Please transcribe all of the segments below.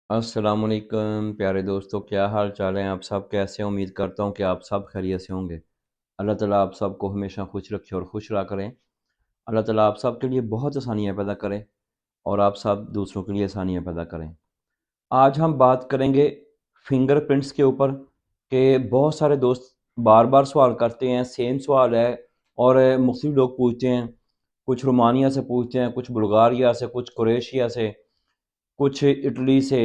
अस्सलाम वालेकुम प्यारे दोस्तों, क्या हाल चाल है। आप सब कैसे हैं? उम्मीद करता हूँ कि आप सब खैरियत से होंगे। अल्लाह ताला आप सबको हमेशा खुश रखे और खुश रहा करें। अल्लाह ताला आप सब के लिए बहुत आसानियाँ पैदा करें और आप सब दूसरों के लिए आसानियाँ पैदा करें। आज हम बात करेंगे फिंगरप्रिंट्स के ऊपर कि बहुत सारे दोस्त बार बार सवाल करते हैं, सेम सवाल है और मुख्तलिफ लोग पूछते हैं। कुछ रोमानिया से पूछते हैं, कुछ बुल्गारिया से, कुछ क्रोएशिया से, कुछ इटली से,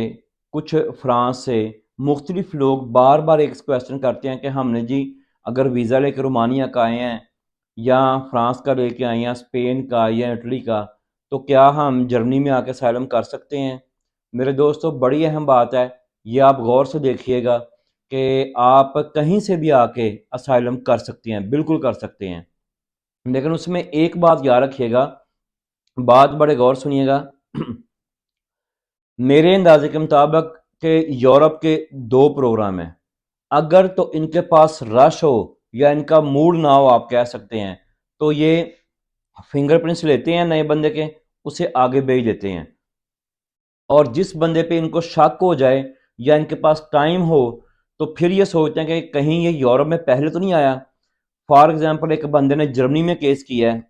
कुछ फ्रांस से। मुख्तलिफ लोग बार बार एक क्वेश्चन करते हैं कि हमने जी अगर वीज़ा लेकर रोमानिया का आए हैं या फ्रांस का लेके आए हैं, स्पेन का या इटली का, तो क्या हम जर्मनी में आके असाइलम कर सकते हैं। मेरे दोस्तों, बड़ी अहम बात है, ये आप गौर से देखिएगा कि आप कहीं से भी आके असाइलम कर सकते हैं, बिल्कुल कर सकते हैं। लेकिन उसमें एक बात याद रखिएगा, बात बड़े गौर सुनिएगा। मेरे अंदाजे के मुताबिक कि यूरोप के दो प्रोग्राम हैं। अगर तो इनके पास रश हो या इनका मूड ना हो, आप कह सकते हैं, तो ये फिंगरप्रिंट्स लेते हैं नए बंदे के, उसे आगे भेज देते हैं। और जिस बंदे पे इनको शक हो जाए या इनके पास टाइम हो, तो फिर ये सोचते हैं कि कहीं ये यूरोप में पहले तो नहीं आया। फॉर एग्जांपल, एक बंदे ने जर्मनी में केस किया है,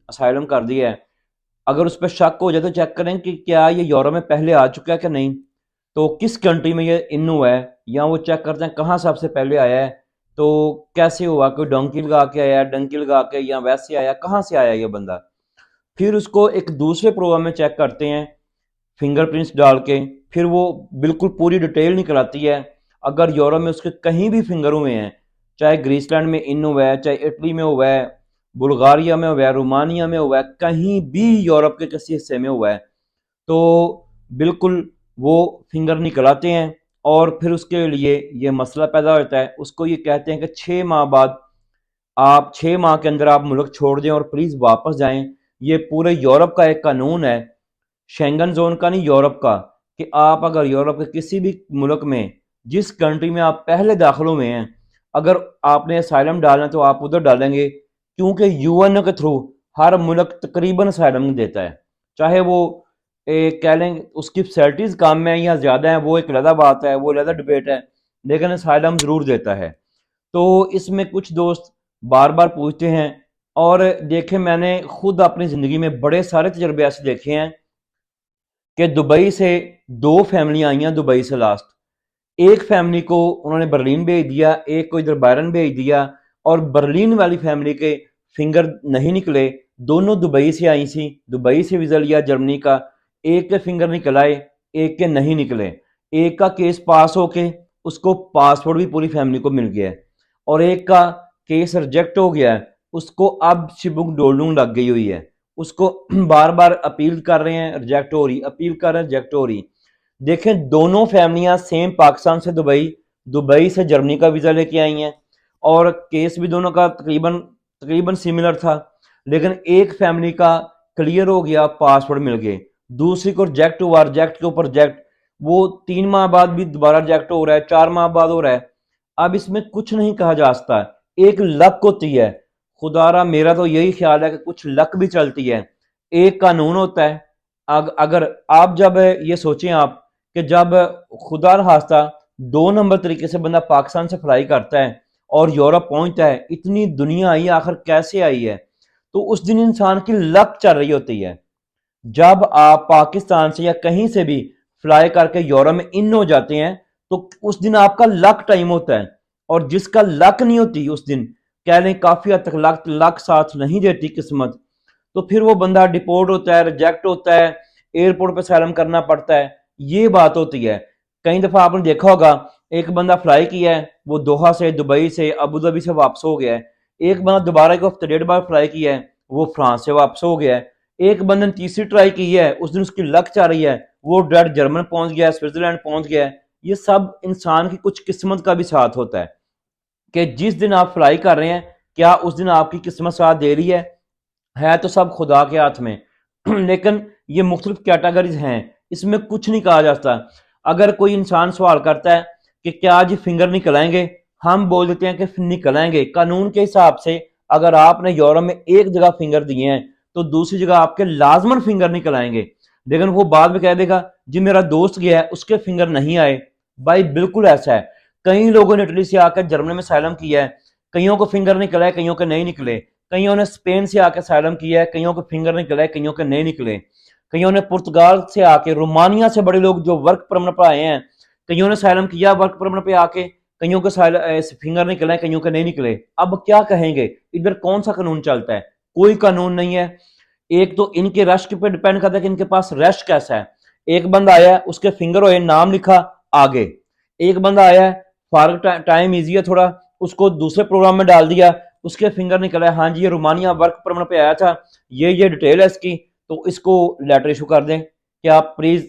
असाइलम कर दिया है। अगर उस पर शक हो जाए तो चेक करें कि क्या ये यूरोप में पहले आ चुका है कि नहीं, तो किस कंट्री में ये इन हुआ है, या वो चेक करते हैं कहाँ सबसे पहले आया है, तो कैसे हुआ, कोई डंकी लगा के आया, डंकी लगा के, या वैसे आया, कहाँ से आया ये बंदा। फिर उसको एक दूसरे प्रोग्राम में चेक करते हैं फिंगरप्रिंट्स डाल के, फिर वो बिल्कुल पूरी डिटेल निकल आती है। अगर यूरोप में उसके कहीं भी फिंगर हुए हैं, चाहे ग्रीसलैंड में इन हुआ है, चाहे इटली में हुआ है, बुल्गारिया में हुआ है, रोमानिया में हुआ है, कहीं भी यूरोप के किसी हिस्से में हुआ है, तो बिल्कुल वो फिंगर निकल आते हैं। और फिर उसके लिए ये मसला पैदा होता है, उसको ये कहते हैं कि 6 माह बाद, आप 6 माह के अंदर आप मुल्क छोड़ दें और प्लीज़ वापस जाएं। ये पूरे यूरोप का एक कानून है, शेंगन जोन का नहीं, यूरोप का, कि आप अगर यूरोप के किसी भी मुल्क में, जिस कंट्री में आप पहले दाखिल हुए हैं, अगर आपने असाइलम डालना तो आप उधर डालेंगे, क्योंकि यूएन के थ्रू हर मुल्क तकरीबन असाइलम देता है। चाहे वो कह लें उसकी फैसिलिटीज़ कम है या ज़्यादा है, वो एक अलग बात है, वो अलग डिबेट है, लेकिन असाइलम ज़रूर देता है। तो इसमें कुछ दोस्त बार बार पूछते हैं, और देखें, मैंने खुद अपनी ज़िंदगी में बड़े सारे तजर्बे ऐसे देखे हैं कि दुबई से दो फैमिलियां आई हैं। दुबई से लास्ट एक फैमिली को उन्होंने बर्लिन भेज दिया, एक को इधर बायरन भेज दिया, और बर्लिन वाली फैमिली के फिंगर नहीं निकले। दोनों दुबई से आई थी, दुबई से वीज़ा लिया जर्मनी का, एक के फिंगर निकल आए, एक के नहीं निकले। एक का केस पास होके उसको पासपोर्ट भी पूरी फैमिली को मिल गया है, और एक का केस रिजेक्ट हो गया है, उसको अब शिबुक डोलूंग लग गई हुई है। उसको बार बार अपील कर रहे हैं, रिजेक्ट हो रही, अपील कर रहे हैं, रिजेक्ट हो रही। देखें, दोनों फैमिलियां सेम पाकिस्तान से दुबई, दुबई से जर्मनी का वीज़ा लेके आई हैं, और केस भी दोनों का तकरीबन तकरीबन सिमिलर था। लेकिन एक फैमिली का क्लियर हो गया, पासपोर्ट मिल गए, दूसरी को रिजेक्ट हुआ, रिजेक्ट के ऊपर रिजेक्ट। वो 3 माह बाद भी दोबारा रिजेक्ट हो रहा है, 4 माह बाद हो रहा है। अब इसमें कुछ नहीं कहा जा सकता, एक लक होती है। खुदारा मेरा तो यही ख्याल है कि कुछ लक भी चलती है, एक कानून होता है। अगर आप जब ये सोचें आप कि जब खुदा न खास्ता 2 नंबर तरीके से बंदा पाकिस्तान से फ्लाई करता है और यूरोप पहुंचता है, इतनी दुनिया आई आखिर कैसे आई है, तो उस दिन इंसान की लक चल रही होती है। जब आप पाकिस्तान से या कहीं से भी फ्लाई करके यूरोप में इन हो जाते हैं, तो उस दिन आपका लक टाइम होता है। और जिसका लक नहीं होती उस दिन, कह लें काफी हद तक लक लक साथ नहीं देती किस्मत, तो फिर वो बंदा डिपोर्ट होता है, रिजेक्ट होता है, एयरपोर्ट पे सैलम करना पड़ता है। ये बात होती है। कई दफा आपने देखा होगा, एक बंदा फ्लाई किया है, वो दोहा से, दुबई से, अबू धाबी से वापस हो गया है। एक बंदा दोबारा एक हफ्ते 1.5 बार फ्लाई किया है, वो फ्रांस से वापस हो गया है। एक बंदे ने तीसरी ट्राई की है, उस दिन उसकी लक चाह रही है, वो डायरेक्ट जर्मन पहुंच गया है, स्विट्जरलैंड पहुंच गया है। ये सब इंसान की कुछ किस्मत का भी साथ होता है कि जिस दिन आप फ्लाई कर रहे हैं, क्या उस दिन आपकी किस्मत साथ दे रही है तो सब खुदा के हाथ में। लेकिन ये मुख्तलिफ कैटेगरीज हैं, इसमें कुछ नहीं कहा जा सकता। अगर कोई इंसान सवाल करता है कि क्या आज फिंगर निकल आएंगे, हम बोल देते हैं कि निकल आएंगे। कानून के हिसाब से अगर आपने यूरोप में एक जगह फिंगर दिए हैं, तो दूसरी जगह आपके लाजमन फिंगर निकल आएंगे। لیکن وہ بعد میں کہہ دے گا جی میرا دوست گیا ہے اس کے فنگر نہیں آئے. بھائی بالکل ایسا ہے. کئی لوگوں نے اٹلی سے آ کر جرمنی میں اسائلم کیا ہے, کئیوں کو فنگر نکلا ہے, کئیوں کے نہیں نکلے. کئیوں نے اسپین سے آ کے اسائلم کیا ہے, کئیوں کو فنگر نکلا ہے, کئیوں کے نہیں نکلے. کئیوں نے پرتگال سے آ کے, رومانیہ سے بڑے لوگ جو ورک پرمٹ پر آئے ہیں, کئیوں نے اسائلم کیا ورک پرمٹ پہ آ کے, کئیوں کے فنگر نکلے ہیں, کئیوں کے نہیں نکلے. اب کیا کہیں گے, ادھر کون سا قانون چلتا ہے؟ کوئی قانون نہیں ہے. ایک تو ان کے رش پہ ڈیپینڈ کرتا ہے کہ ان کے پاس رش کیسا ہے. ایک بندہ آیا ہے, اس کے فنگر ہوئے, نام لکھا, آگے. ایک بندہ آیا ہے, فارغ ٹائم ایزی ہے تھوڑا, اس کو دوسرے پروگرام میں ڈال دیا, اس کے فنگر نکلا ہے, ہاں جی یہ رومانیہ ورک پرمٹ پہ آیا تھا, یہ ڈیٹیل ہے اس کی, تو اس کو لیٹر ایشو کر دیں کہ آپ پلیز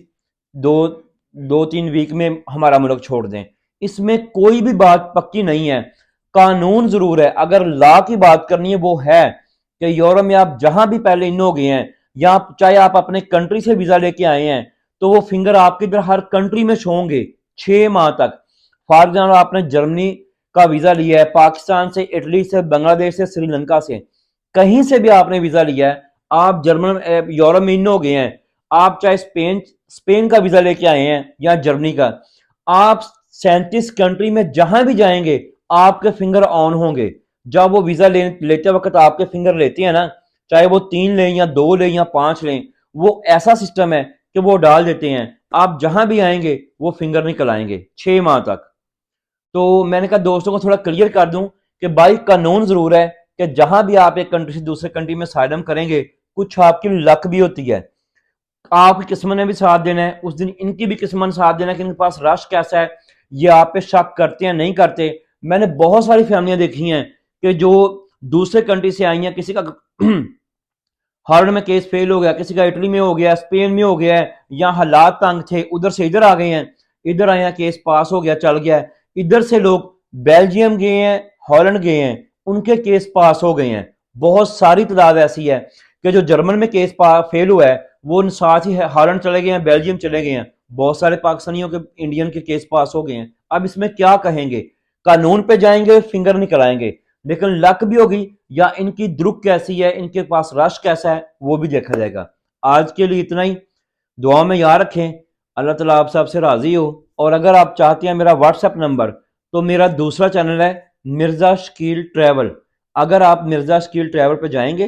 2-3 ویک میں ہمارا ملک چھوڑ دیں. اس میں کوئی بھی بات پکی نہیں ہے. قانون ضرور ہے. اگر لا کی بات کرنی ہے وہ ہے کہ یورپ میں آپ جہاں بھی پہلے ان ہو گئے ہیں, یا چاہے آپ اپنے کنٹری سے ویزا لے کے آئے ہیں, تو وہ فنگر آپ کے ادھر ہر کنٹری میں شو ہوں گے 6 ماہ تک. فار ایگزامپل آپ نے جرمنی کا ویزا لیا ہے, پاکستان سے, اٹلی سے, بنگلہ دیش سے, سری لنکا سے, کہیں سے بھی آپ نے ویزا لیا ہے, آپ یورپ میں ان ہو گئے ہیں, آپ چاہے اسپین کا ویزا لے کے آئے ہیں یا جرمنی کا, آپ 37 کنٹری میں جہاں بھی جائیں گے آپ کے فنگر آن ہوں گے. جب وہ ویزا لیتے وقت آپ کے فنگر لیتے ہیں نا, چاہے وہ 3 لیں یا 2 لیں یا 5 لیں, وہ ایسا سسٹم ہے کہ وہ ڈال دیتے ہیں, آپ جہاں بھی آئیں گے وہ فنگر نکل آئیں گے 6 ماہ تک. تو میں نے کہا دوستوں کو تھوڑا کلیئر کر دوں کہ بھائی قانون ضرور ہے کہ جہاں بھی آپ ایک کنٹری سے دوسرے کنٹری میں اسائلم کریں گے, کچھ آپ کی لک بھی ہوتی ہے, آپ کی قسمت نے بھی ساتھ دینا ہے, اس دن ان کی بھی قسمت نے ساتھ دینا ہے کہ ان کے پاس رش کیسا ہے, یہ آپ پہ شک کرتے ہیں نہیں کرتے. میں نے بہت ساری فیملیاں دیکھی ہیں کہ جو دوسرے کنٹری سے آئی ہیں, کسی کا ہالینڈ میں کیس فیل ہو گیا, کسی کا اٹلی میں ہو گیا, اسپین میں ہو گیا ہے, یا حالات تنگ تھے ادھر سے ادھر آ گئے ہیں, ادھر آئے ہیں کیس پاس ہو گیا چل گیا ہے, ادھر سے لوگ بیلجیم گئے ہیں, ہالینڈ گئے ہیں, ان کے کیس پاس ہو گئے ہیں. بہت ساری تعداد ایسی ہے کہ جو جرمن میں کیس فیل ہوا ہے وہ ساتھ ہی ہالینڈ چلے گئے ہیں, بیلجیم چلے گئے ہیں. بہت سارے پاکستانیوں کے انڈین کے کیس پاس ہو گئے ہیں. اب اس میں کیا کہیں گے, قانون پہ جائیں گے فنگر نکل آئیں گے, لیکن لک بھی ہوگی یا ان کی درک کیسی ہے, ان کے پاس رش کیسا ہے, وہ بھی دیکھا جائے گا. آج کے لیے اتنا ہی. دعا میں یاد رکھیں, اللہ تعالیٰ آپ سب سے راضی ہو. اور اگر آپ چاہتے ہیں میرا واٹس ایپ نمبر, تو میرا دوسرا چینل ہے مرزا شکیل ٹریول. اگر آپ مرزا شکیل ٹریول پہ جائیں گے,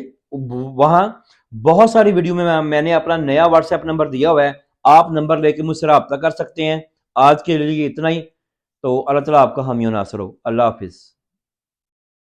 وہاں بہت ساری ویڈیو میں نے اپنا نیا واٹس ایپ نمبر دیا ہوا ہے, آپ نمبر لے کے مجھ سے رابطہ کر سکتے ہیں. آج کے لیے اتنا ہی. تو اللہ تعالیٰ آپ کا حامی و ناصر ہو. اللہ حافظ.